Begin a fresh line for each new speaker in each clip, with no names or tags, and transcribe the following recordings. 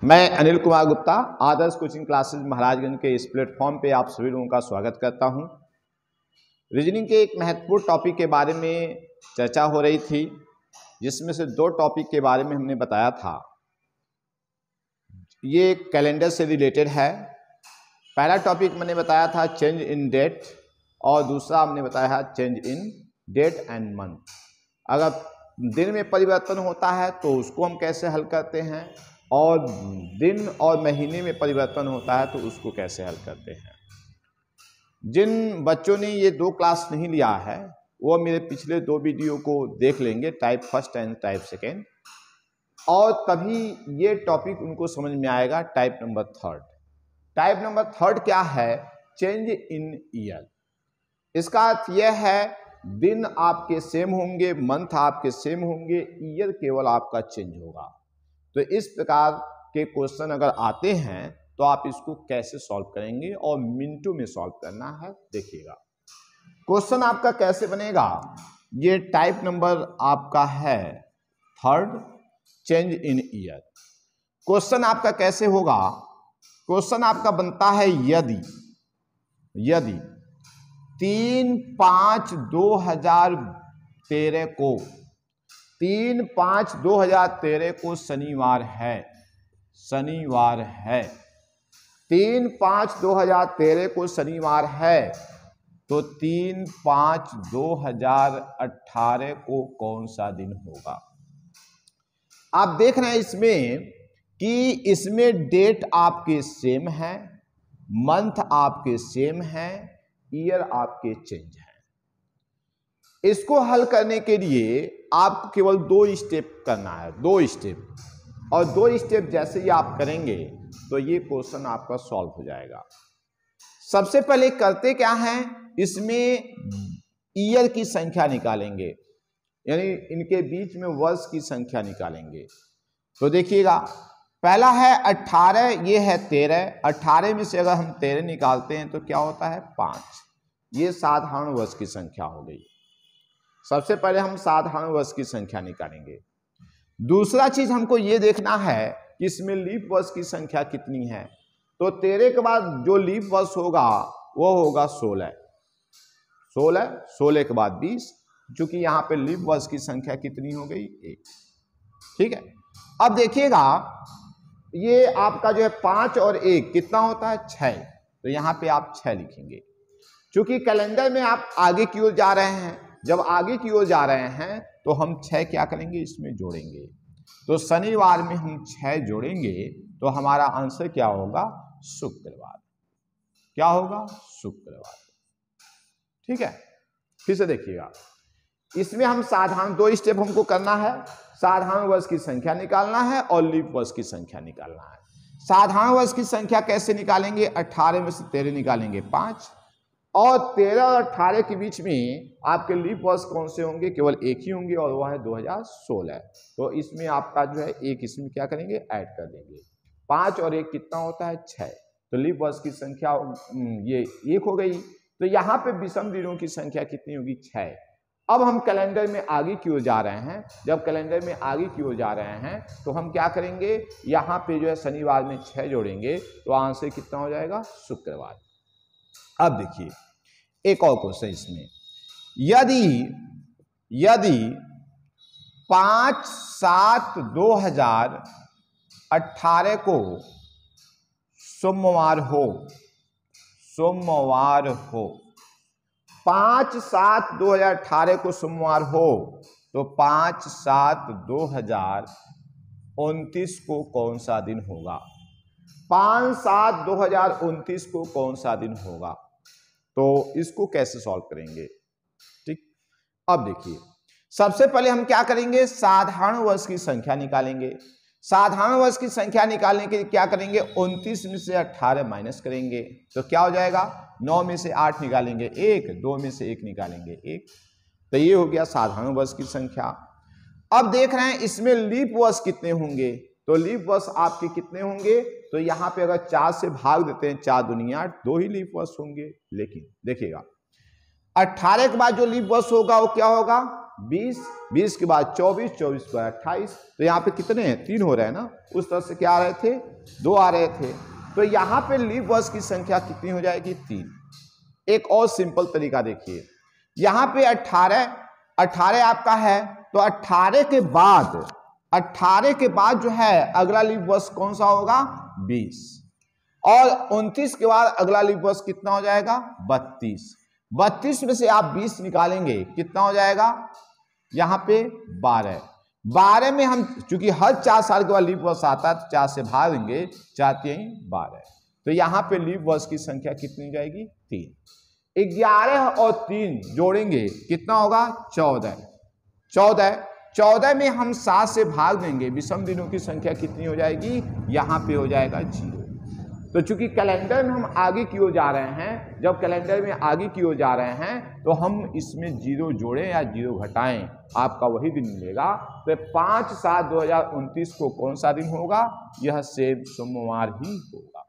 मैं अनिल कुमार गुप्ता आदर्श coaching classes Maharajganj के इस प्लेटफॉर्म पे आप सभी लोगों का स्वागत करता हूं। रीजनिंग के एक महत्वपूर्ण टॉपिक के बारे में चर्चा हो रही थी, जिसमें से दो टॉपिक के बारे में हमने बताया था। ये कैलेंडर से रिलेटेड है। पहला टॉपिक मैंने बताया था चेंज इन डेट और दूसरा हमने बताया है change in date and month. अगर दिन में परिवर्तन होता है तो उसको हम कैसे हल करते हैं, और दिन और महीने में परिवर्तन होता है तो उसको कैसे हल करते हैं। जिन बच्चों ने ये दो क्लास नहीं लिया है वो मेरे पिछले दो वीडियो को देख लेंगे, type first and type second, और तभी ये टॉपिक उनको समझ में आएगा। Type number third, type number third क्या है? चेंज इन ईयर। इसका अर्थ यह है दिन आपके सेम होंगे, मंथ आपके सेम होंगे, ईयर केवल आपका चेंज होगा। तो इस प्रकार के क्वेश्चन अगर आते हैं तो आप इसको कैसे सॉल्व करेंगे, और मिनटों में सॉल्व करना है। देखिएगा क्वेश्चन आपका कैसे बनेगा। ये टाइप नंबर आपका है third, change in year. Question आपका कैसे होगा? क्वेश्चन आपका बनता है यदि 3/5/2013 को 3/5/2013 को शनिवार है 3/5/2013 को शनिवार है, तो 3/5/2018 को कौन सा दिन होगा? आप देख रहे हैं इसमें कि इसमें डेट आपके सेम है, मंथ आपके सेम है, ईयर आपके चेंज है। इसको हल करने के लिए आपको केवल दो स्टेप करना है, दो स्टेप, और दो स्टेप जैसे ही आप करेंगे तो ये क्वेश्चन आपका सॉल्व हो जाएगा। सबसे पहले करते क्या हैं, इसमें ईयर की संख्या निकालेंगे, यानी इनके बीच में वर्ष की संख्या निकालेंगे। तो देखिएगा पहला है 18, ये है 13। 18 में से अगर हम 13 निकालते हैं तो क्या होता है? 5। ये साधारण वर्ष की संख्या हो गई। सबसे पहले हम साधारण वर्ष की संख्या निकालेंगे। दूसरा चीज हमको ये देखना है कि इसमें लीप वर्ष की संख्या कितनी है। तो 13 के बाद जो लीप वर्ष होगा वो होगा 16। 16 के बाद 20, क्योंकि यहाँ पे लीप वर्ष की संख्या कितनी हो गई? 1। ठीक है। अब देखिएगा ये आपका जो है 5 और 1 कितना होता है? 6। तो यहाँ पे आप 6 लिखेंगे। क्योंकि कैलेंडर में आप आगे की ओर जा रहे हैं, जब आगे की ओर जा रहे हैं तो हम 6 क्या करेंगे? इसमें जोड़ेंगे। तो शनिवार में हम 6 जोड़ेंगे तो हमारा आंसर क्या होगा? शुक्रवार। क्या होगा? शुक्रवार। ठीक है। फिर से देखिएगा, इसमें हम साधारण दो स्टेप हमको करना है। साधारण वर्ष की संख्या निकालना है और लीप वर्ष की संख्या निकालना है। साधारण वर्ष की संख्या कैसे निकालेंगे? 18 में से 13 निकालेंगे 5, और 13 और 18 के बीच में आपके लीप वर्ष कौन से होंगे? केवल एक ही होंगे, और वह है 2016। तो इसमें आपका जो है एक इसमें क्या करेंगे? ऐड कर देंगे। 5 और 1 कितना होता है? 6। तो लीप वर्ष की संख्या ये 1 हो गई। तो यहाँ पे विषम दिनों की संख्या कितनी होगी? 6। अब हम कैलेंडर में आगे की ओर जा रहे हैं। जब कैलेंडर में आगे की ओर जा रहे हैं तो हम क्या करेंगे? यहाँ पे जो है शनिवार में 6 जोड़ेंगे तो आंसर कितना हो जाएगा? शुक्रवार। अब देखिए एक और क्वेश्चन इसमें, यदि 5/7/2018 को सोमवार हो 5/7/2018 को सोमवार हो, तो 5/7/2029 को कौन सा दिन होगा? 5/7/2029 को कौन सा दिन होगा? तो इसको कैसे सॉल्व करेंगे? ठीक। अब देखिए सबसे पहले हम क्या करेंगे? साधारण वर्ष की संख्या निकालेंगे। साधारण वर्ष की संख्या निकालने के लिए क्या करेंगे? 29 में से 18 माइनस करेंगे तो क्या हो जाएगा? 9 में से 8 निकालेंगे 1, 2 में से 1 निकालेंगे 1। तो ये हो गया साधारण वर्ष की संख्या। अब देख रहे हैं इसमें लीप वर्ष कितने होंगे। तो लीप वर्ष आपके कितने होंगे? तो यहाँ पे अगर 4 से भाग देते हैं, 4 दूनी 8, 2 ही लीप वर्ष होंगे। लेकिन देखिएगा 18 के बाद जो लीप वर्ष होगा वो क्या होगा? 20, 20 के बाद 24, 24 के बाद 28, तो यहाँ पे कितने हैं? 3 हो रहे हैं ना। उस तरह से क्या आ रहे थे? 2 आ रहे थे। तो यहाँ पे लीप वर्ष की संख्या कितनी हो जाएगी? 3। एक और सिंपल तरीका देखिए, यहाँ पे 18 आपका है, तो 18 के बाद जो है अगला लीप वर्ष कौन सा होगा? 20। और 29 के बाद अगला लीप वर्ष कितना हो जाएगा? 32। 32 में से आप 20 निकालेंगे, कितना हो जाएगा? यहाँ पे 12। 12 में हम चूंकि हर 4 साल के बाद लीप वर्ष आता है तो 4 से भाग देंगे, 4×3=12। तो यहाँ पे लीप वर्ष की संख्या कितनी हो जाएगी? 3। 11 और 3 जोड़ेंगे, कितना होगा? 14। 14 में हम 7 से भाग देंगे, विषम दिनों की संख्या कितनी हो जाएगी? यहाँ पे हो जाएगा 0। तो चूंकि कैलेंडर में हम आगे की ओर जा रहे हैं, जब कैलेंडर में आगे की ओर जा रहे हैं तो हम इसमें 0 जोड़ें या 0 घटाएं, आपका वही दिन मिलेगा। तो 5/7/2029 को कौन सा दिन होगा? यह सेम सोमवार ही होगा।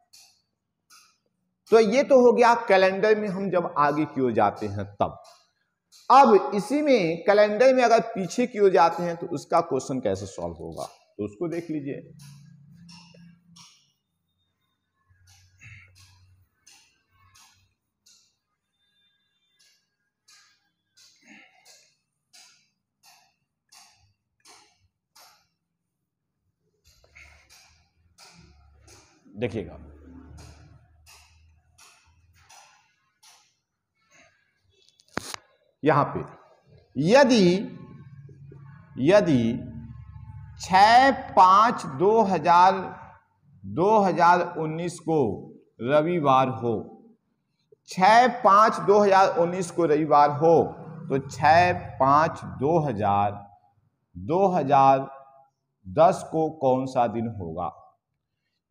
तो ये तो हो गया कैलेंडर में हम जब आगे की ओर जाते हैं तब। अब इसी में कैलेंडर में अगर पीछे की ओर जाते हैं तो उसका क्वेश्चन कैसे सॉल्व होगा, तो उसको देख लीजिए। देखिएगा, यहां पे यदि 6/5/2019 को रविवार हो, 6/5/2019 को रविवार हो, तो 6/5/2010 को कौन सा दिन होगा?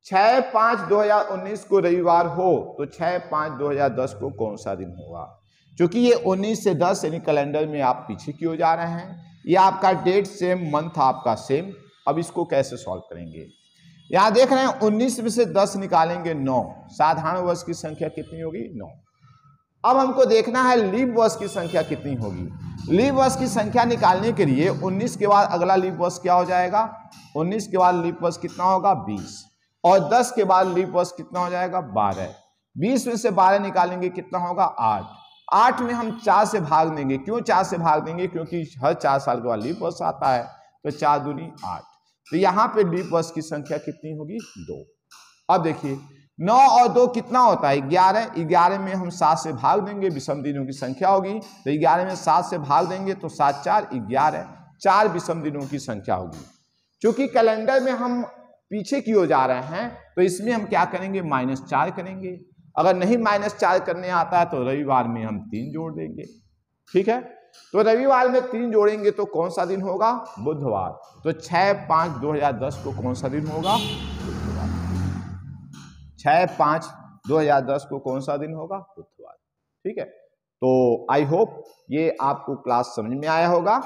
6/5/2019 को रविवार हो तो 6/5/2010 को कौन सा दिन होगा? क्योंकि ये 19 से 10 यानी कैलेंडर में आप पीछे की ओर जा रहे हैं, ये आपका डेट सेम, मंथ आपका सेम। अब इसको कैसे सॉल्व करेंगे? यहां देख रहे हैं 19 में से 10 निकालेंगे 9, साधारण वर्ष की संख्या कितनी होगी? 9। अब हमको देखना है लीप वर्ष की संख्या कितनी होगी। लीप वर्ष की संख्या निकालने के लिए 19 के बाद अगला लीप वर्ष क्या हो जाएगा? 19 के बाद लीप वर्ष कितना होगा? 20। और 10 के बाद लीप वर्ष कितना हो जाएगा? 12। 20 में से 12 निकालेंगे, कितना होगा? 8। 8 में हम 4 से भाग देंगे। क्यों 4 से भाग देंगे? क्योंकि हर 4 साल के बाद लीप वर्ष आता है, तो 4 दूनी 8। तो यहाँ पे लीप वर्ष की संख्या कितनी होगी? 2। अब देखिए 9 और 2 कितना होता है? 11। 11 में हम 7 से भाग देंगे, विषम दिनों की संख्या होगी, तो 11 में 7 से भाग देंगे तो 7 4 11, 4 विषम दिनों की संख्या होगी। क्योंकि कैलेंडर में हम पीछे की ओर जा रहे हैं तो इसमें हम क्या करेंगे? -4 करेंगे। अगर नहीं -4 करने आता है तो रविवार में हम 3 जोड़ देंगे। ठीक है, तो रविवार में 3 जोड़ेंगे तो कौन सा दिन होगा? बुधवार। तो 6/5/2010 को कौन सा दिन होगा? बुधवार। 6/5/2010 को कौन सा दिन होगा? बुधवार। ठीक है, तो आई होप ये आपको क्लास समझ में आया होगा।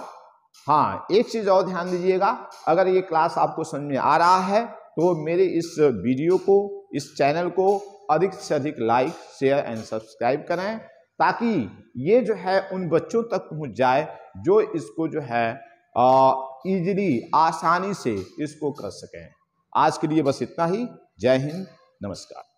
हाँ, एक चीज और ध्यान दीजिएगा, अगर ये क्लास आपको समझ में आ रहा है तो मेरे इस वीडियो को, इस चैनल को अधिक से अधिक लाइक, शेयर एंड सब्सक्राइब करें, ताकि ये जो है उन बच्चों तक पहुंच जाए जो इसको जो है इजीली, आसानी से इसको कर सकें। आज के लिए बस इतना ही। जय हिंद, नमस्कार।